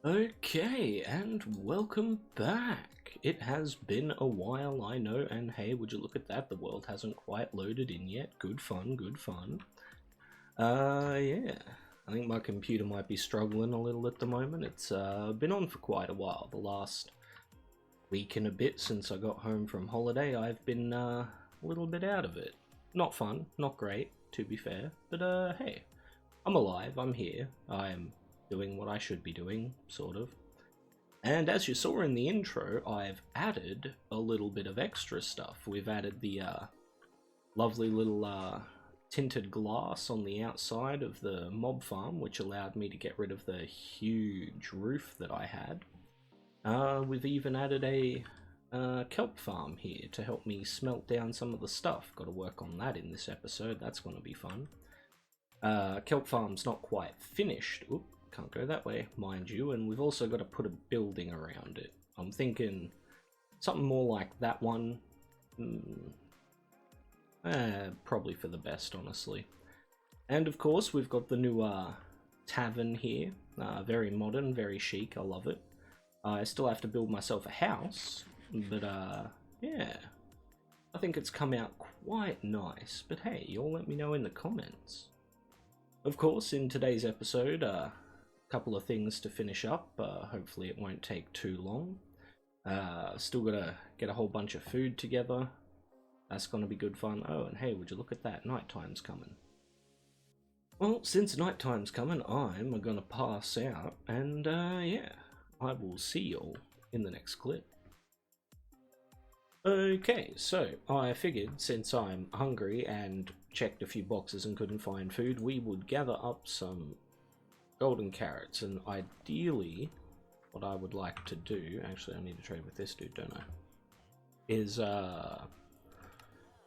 Okay, and welcome back. It has been a while, I know, and hey, would you look at that, the world hasn't quite loaded in yet. Good fun, good fun. Yeah, I think my computer might be struggling a little at the moment. It's been on for quite a while. The last week and a bit since I got home from holiday, I've been a little bit out of it. Not fun, not great, to be fair, but hey, I'm alive, I'm here, I'm doing what I should be doing, sort of. And as you saw in the intro, I've added a little bit of extra stuff. We've added the lovely little tinted glass on the outside of the mob farm, which allowed me to get rid of the huge roof that I had. We've even added a kelp farm here to help me smelt down some of the stuff. Got to work on that in this episode, that's going to be fun. Kelp farm's not quite finished. Oop, can't go that way, mind you, and we've also got to put a building around it. I'm thinking something more like that one. Probably for the best, honestly. And of course, we've got the new tavern here. Very modern, very chic, I love it. I still have to build myself a house, but yeah. I think it's come out quite nice, but hey, you'll let me know in the comments. Of course, in today's episode, couple of things to finish up. Hopefully it won't take too long. Still gotta get a whole bunch of food together. That's gonna be good fun. Oh, and hey, would you look at that? Nighttime's coming. Well, since nighttime's coming, I'm gonna pass out, and yeah, I will see y'all in the next clip. Okay, so I figured since I'm hungry and checked a few boxes and couldn't find food, we would gather up some golden carrots, and ideally what I would like to do, actually I need to trade with this dude, don't I, is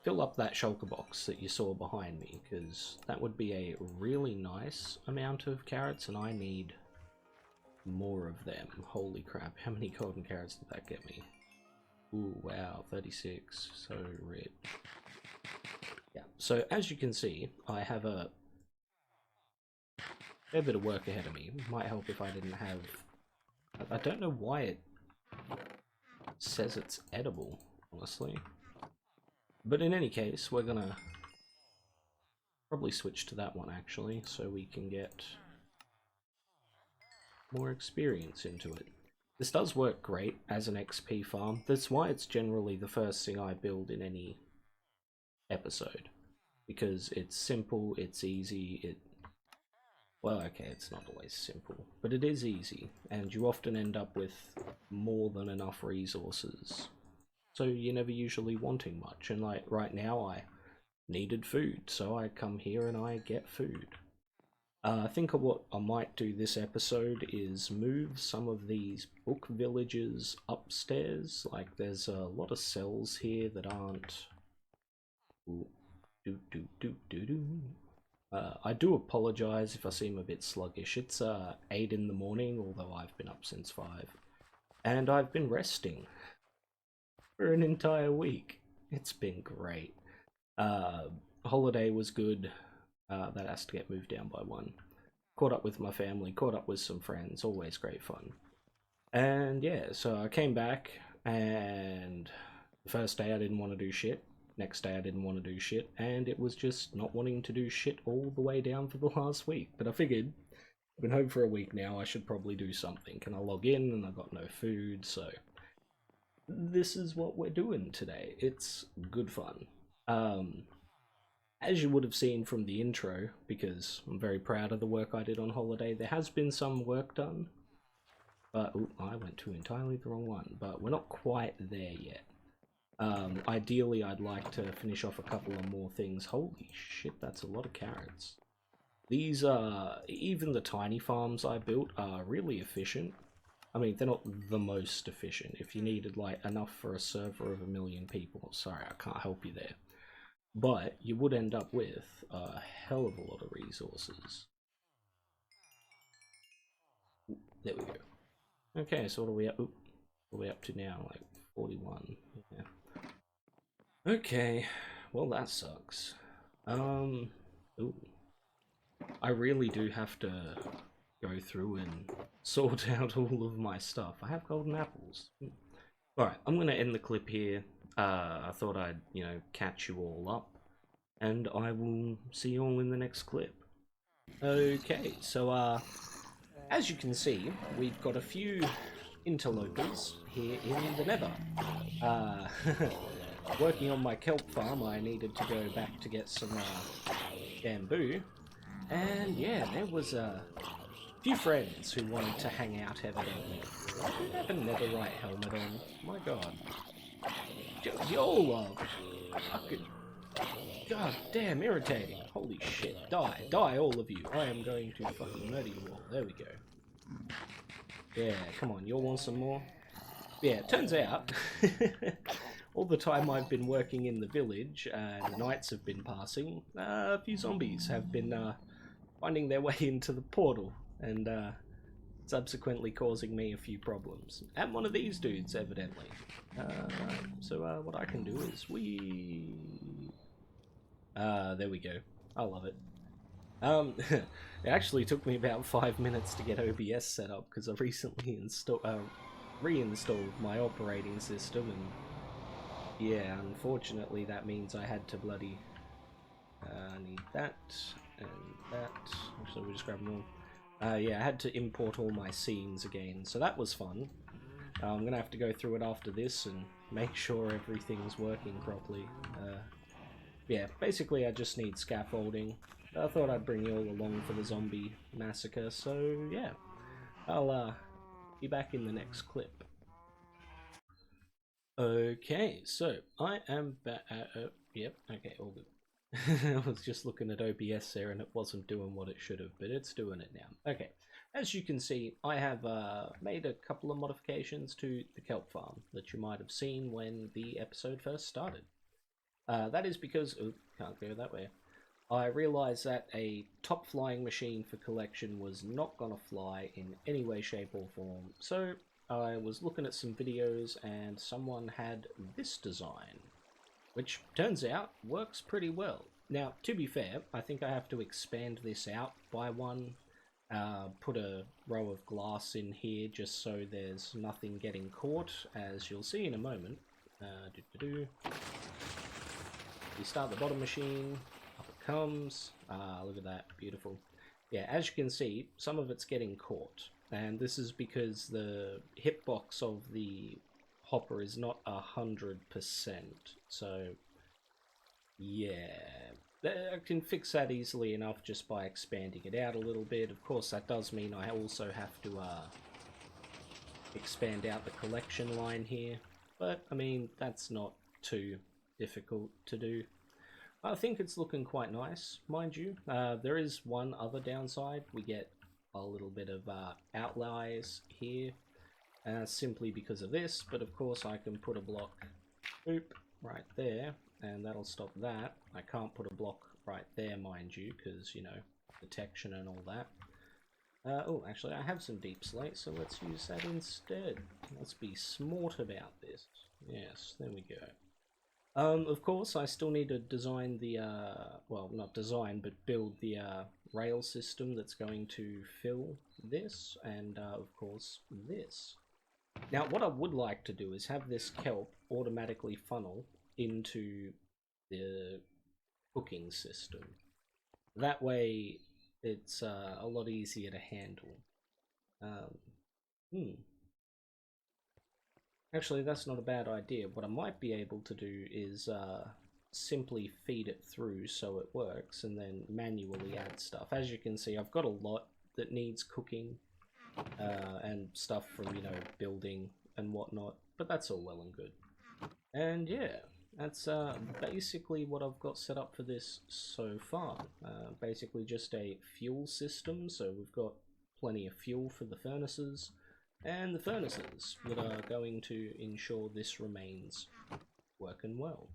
fill up that shulker box that you saw behind me, because that would be a really nice amount of carrots and I need more of them. Holy crap, how many golden carrots did that get me? Ooh, wow, 36, so rich. Yeah, so as you can see, I have a fair bit of work ahead of me. Might help if I didn't have... I don't know why it says it's edible, honestly. But in any case, we're gonna probably switch to that one, actually, so we can get more experience into it. This does work great as an XP farm. That's why it's generally the first thing I build in any episode. Because it's simple, it's easy, well, okay, it's not always simple, but it is easy, and you often end up with more than enough resources. So you're never usually wanting much, and like right now I needed food, so I come here and I get food. I think what I might do this episode is move some of these book villages upstairs. Like there's a lot of cells here that aren't... Ooh. I do apologise if I seem a bit sluggish. It's 8 in the morning, although I've been up since 5. And I've been resting for an entire week. It's been great. Holiday was good. That has to get moved down by 1. Caught up with my family, caught up with some friends, always great fun. And yeah, so I came back, and the first day I didn't want to do shit. Next day I didn't want to do shit, and it was just not wanting to do shit all the way down for the last week. But I figured, I've been home for a week now, I should probably do something. Can I log in? And I got no food, so this is what we're doing today. It's good fun. As you would have seen from the intro, because I'm very proud of the work I did on holiday, there has been some work done. But, ooh, I went to entirely the wrong one, but we're not quite there yet. Ideally, I'd like to finish off a couple of more things. Holy shit, that's a lot of carrots. These, even the tiny farms I built are really efficient. I mean, they're not the most efficient. If you needed, like, enough for a server of 1 million people, sorry, I can't help you there. But you would end up with a hell of a lot of resources. Ooh, there we go. Okay, so what are we up? Ooh, what are we up to now? Like 41. Yeah. Okay, well that sucks. Ooh. I really do have to go through and sort out all of my stuff. I have golden apples. Alright, I'm going to end the clip here. I thought I'd, catch you all up. And I will see you all in the next clip. Okay, so, as you can see, we've got a few interlopers here in the nether. Working on my kelp farm, I needed to go back to get some bamboo. And yeah, there was a few friends who wanted to hang out evidently. I don't have a netherite helmet on. My god. Y'all are fucking god damn irritating. Holy shit. Die. Die, all of you. I am going to fucking murder you all. There we go. Yeah, come on. You all want some more? Yeah, it turns out, all the time I've been working in the village and the nights have been passing, a few zombies have been finding their way into the portal and subsequently causing me a few problems. And one of these dudes, evidently. So what I can do is there we go. I love it. It actually took me about 5 minutes to get OBS set up because I recently reinstalled my operating system, and yeah, unfortunately that means I had to bloody need that and that. Actually, we'll just grab them all. Yeah, I had to import all my scenes again, so that was fun. I'm gonna have to go through it after this and make sure everything's working properly. Yeah, basically I just need scaffolding. I thought I'd bring you all along for the zombie massacre, so yeah. I'll be back in the next clip. Okay, so I am back. Yep, okay, all good. I was just looking at OBS there and it wasn't doing what it should have, but it's doing it now. Okay, as you can see, I have made a couple of modifications to the kelp farm that you might have seen when the episode first started. That is because, oh, can't go that way. I realised that a top flying machine for collection was not gonna fly in any way, shape or form, so I was looking at some videos and someone had this design, which turns out works pretty well. Now, to be fair, I think I have to expand this out by one, put a row of glass in here just so there's nothing getting caught, as you'll see in a moment. You start the bottom machine, up it comes. Look at that, beautiful. Yeah, as you can see, some of it's getting caught, and this is because the hitbox of the hopper is not 100%. So, yeah, I can fix that easily enough just by expanding it out a little bit. Of course, that does mean I also have to expand out the collection line here, but I mean, that's not too difficult to do. I think it's looking quite nice, mind you. There is one other downside. We get a little bit of outliers here, simply because of this, but of course I can put a block right there, and that'll stop that. I can't put a block right there, mind you, because, you know, detection and all that. Oh, actually, I have some deep slate, so let's use that instead. Let's be smart about this. Yes, there we go. Of course, I still need to design the, well, not design, but build the rail system that's going to fill this, and of course, this. Now, what I would like to do is have this kelp automatically funnel into the cooking system. That way, it's a lot easier to handle. Actually, that's not a bad idea. What I might be able to do is simply feed it through so it works, and then manually add stuff. As you can see, I've got a lot that needs cooking and stuff from, you know, building and whatnot, but that's all well and good. And yeah, that's basically what I've got set up for this so far. Basically just a fuel system, so we've got plenty of fuel for the furnaces, and the furnaces that are going to ensure this remains working well.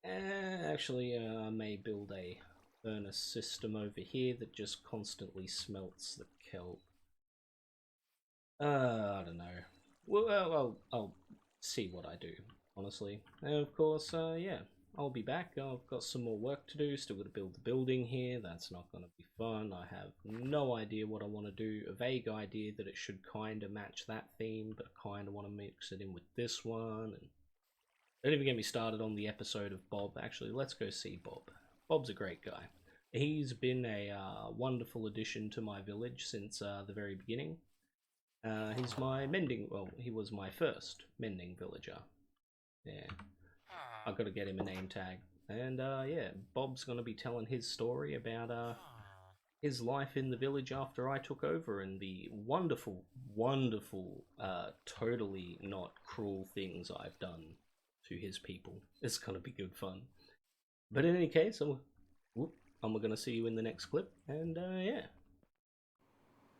Actually, I may build a furnace system over here that just constantly smelts the kelp. I don't know. Well, I'll see what I do, honestly. And of course, yeah, I'll be back. I've got some more work to do. Still got to build the building here. That's not going to be fun. I have no idea what I want to do. A vague idea that it should kind of match that theme, but I kind of want to mix it in with this one. And don't even get me started on the episode of Bob. Actually, let's go see Bob. Bob's a great guy. He's been a wonderful addition to my village since the very beginning. He's my mending, well, he was my first mending villager. Yeah, I've got to get him a name tag. And yeah, Bob's going to be telling his story about his life in the village after I took over and the wonderful, wonderful, totally not cruel things I've done to his people. It's going to be good fun. But in any case, I'm going to see you in the next clip, and yeah.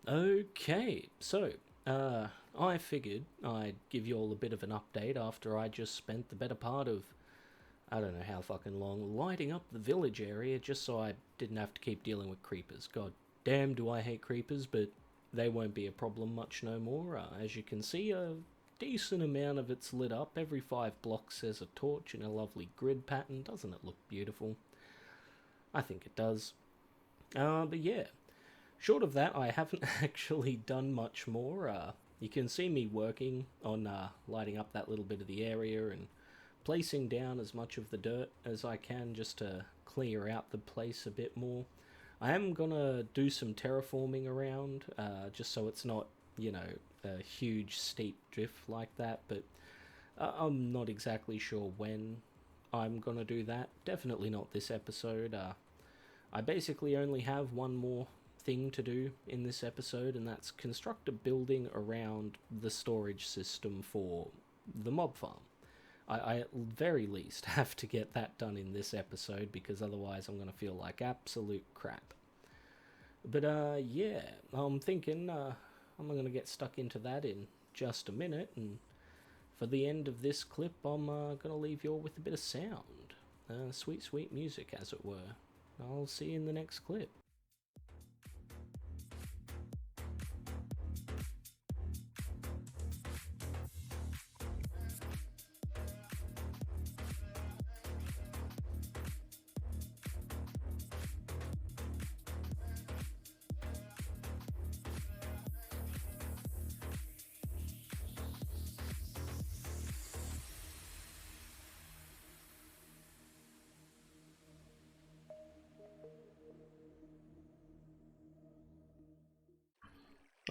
Okay, so I figured I'd give you all a bit of an update after I just spent the better part of, I don't know how fucking long, lighting up the village area just so I didn't have to keep dealing with creepers. God damn do I hate creepers, but they won't be a problem much no more. As you can see, a decent amount of it's lit up. Every 5 blocks there's a torch in a lovely grid pattern. Doesn't it look beautiful? I think it does. But yeah. Short of that, I haven't actually done much more. You can see me working on lighting up that little bit of the area and placing down as much of the dirt as I can just to clear out the place a bit more. I am gonna do some terraforming around, just so it's not, you know, a huge steep drift like that, but I'm not exactly sure when I'm gonna do that. Definitely not this episode. I basically only have one more thing to do in this episode, and that's construct a building around the storage system for the mob farm. I at very least have to get that done in this episode, because otherwise I'm going to feel like absolute crap. But yeah, I'm thinking I'm going to get stuck into that in just a minute, and for the end of this clip I'm going to leave you all with a bit of sound. Sweet, sweet music, as it were. I'll see you in the next clip.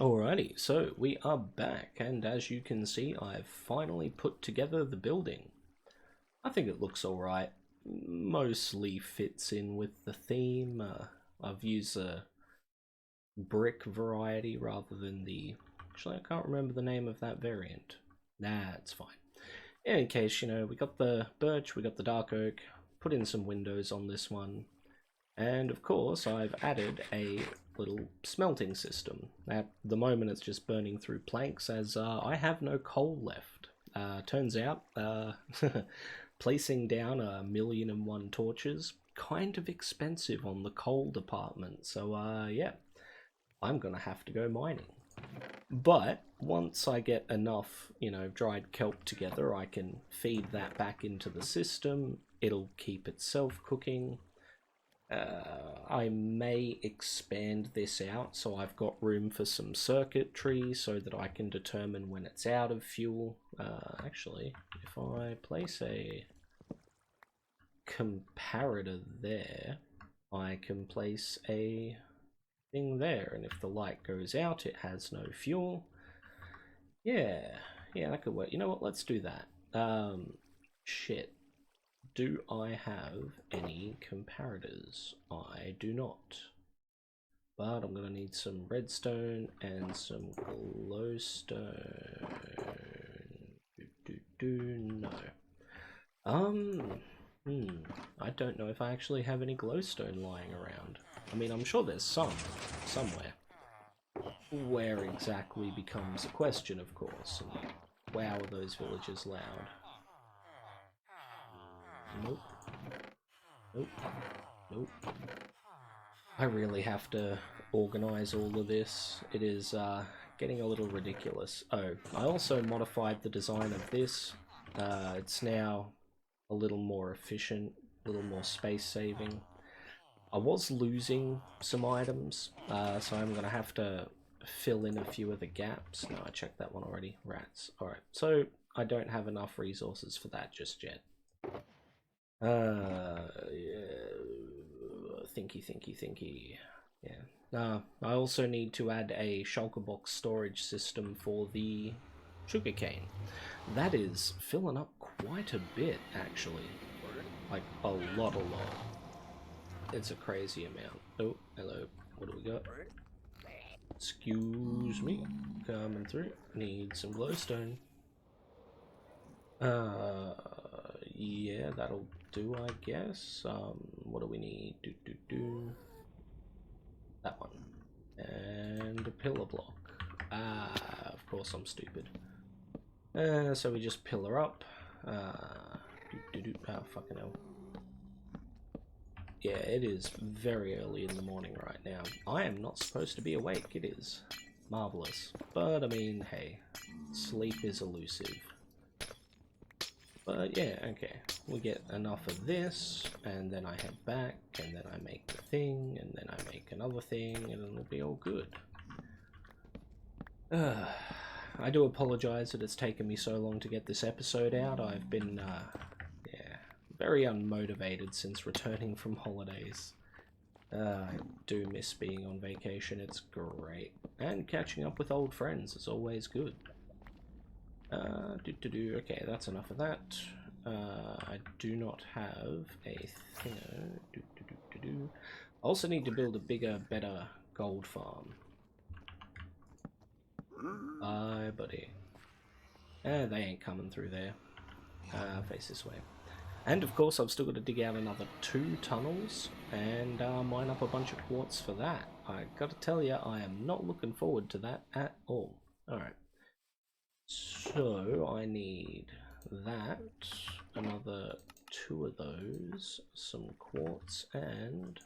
Alrighty, so we are back, and as you can see, I've finally put together the building. I think it looks alright, mostly fits in with the theme. I've used a brick variety rather than the... Actually, I can't remember the name of that variant. Nah, it's fine. In any case, you know, we got the birch, we got the dark oak, put in some windows on this one, and of course I've added a little smelting system. At the moment it's just burning through planks, as I have no coal left. Turns out placing down 1,000,001 torches, kind of expensive on the coal department, so yeah, I'm gonna have to go mining. But once I get enough, you know, dried kelp together, I can feed that back into the system. It'll keep itself cooking. I may expand this out so I've got room for some circuitry so that I can determine when it's out of fuel. Actually, if I place a comparator there, I can place a thing there, and if the light goes out, it has no fuel. Yeah, that could work. You know what, let's do that. Shit. Do I have any comparators? I do not. But I'm gonna need some redstone and some glowstone. No. I don't know if I actually have any glowstone lying around. I mean, I'm sure there's some, somewhere. Where exactly becomes a question, of course. And wow, are those villagers loud. Nope. Nope. Nope. I really have to organize all of this. It is getting a little ridiculous. Oh, I also modified the design of this. It's now a little more efficient, a little more space saving. I was losing some items, so I'm going to have to fill in a few of the gaps. No, I checked that one already. Rats. Alright, so I don't have enough resources for that just yet. Yeah. Thinky. Yeah. I also need to add a shulker box storage system for the sugarcane. That is filling up quite a bit, actually. Like, a lot. It's a crazy amount. Oh, hello. What do we got? Excuse me. Coming through. Need some glowstone. Yeah, that'll do, I guess. What do we need? That one. And a pillar block. Of course I'm stupid. So we just pillar up. Oh, fucking hell. Yeah, it is very early in the morning right now. I am not supposed to be awake, it is. Marvelous. But, I mean, hey, sleep is elusive. But, yeah, okay. We get enough of this, and then I head back, and then I make the thing, and then I make another thing, and it'll be all good. I do apologize that it's taken me so long to get this episode out. I've been, very unmotivated since returning from holidays. I do miss being on vacation, it's great. And catching up with old friends is always good. Okay, that's enough of that. I do not have a thing. I also need to build a bigger, better gold farm. Bye, buddy. They ain't coming through there. Face this way. And of course I've still got to dig out another 2 tunnels and mine up a bunch of quartz for that. I gotta tell you, I am not looking forward to that at all. Alright. So I need that, another 2 of those, some quartz and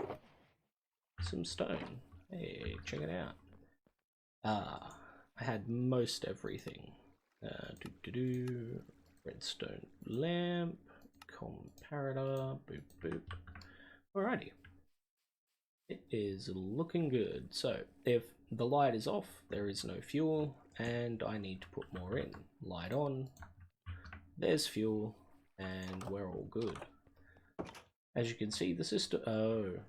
some stone. Hey, check it out. I had most everything. Redstone lamp. Comparator, boop. Alrighty. It is looking good. So, if the light is off, there is no fuel, and I need to put more in. Light on, there's fuel, and we're all good. As you can see, the system... Oh.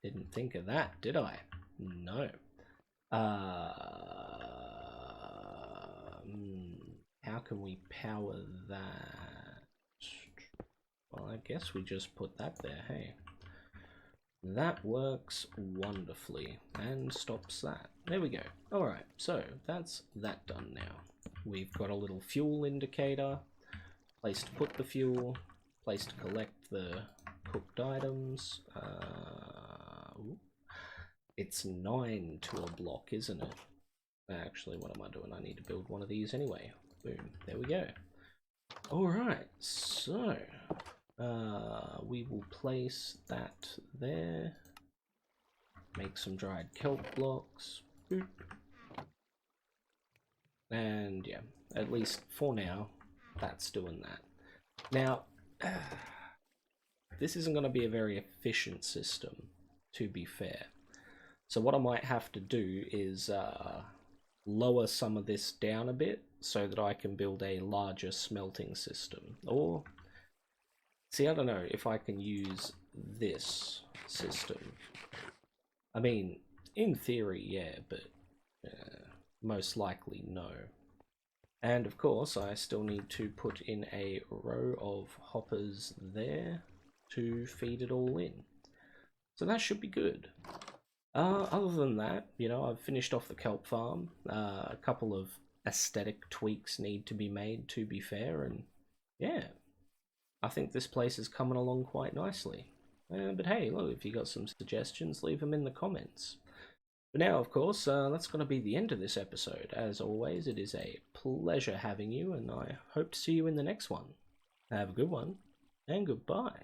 Didn't think of that, did I? No. How can we power that? Well, I guess we just put that there, hey. That works wonderfully and stops that. There we go. Alright, so that's that done now. We've got a little fuel indicator, place to put the fuel, place to collect the cooked items. It's 9 to a block, isn't it? Actually, what am I doing? I need to build one of these anyway. Boom, there we go. Alright, so we will place that there. Make some dried kelp blocks. Boop. And yeah, at least for now, that's doing that. Now, this isn't going to be a very efficient system, to be fair. So what I might have to do is lower some of this down a bit so that I can build a larger smelting system. Or, see, I don't know if I can use this system. I mean, in theory, yeah, but most likely no. And of course, I still need to put in a row of hoppers there to feed it all in. So that should be good. Other than that, you know, I've finished off the kelp farm. A couple of aesthetic tweaks need to be made, to be fair, and yeah, I think this place is coming along quite nicely. But hey, look, if you got some suggestions, leave them in the comments. But now, of course, that's going to be the end of this episode. As always, it is a pleasure having you, and I hope to see you in the next one. Have a good one, and goodbye.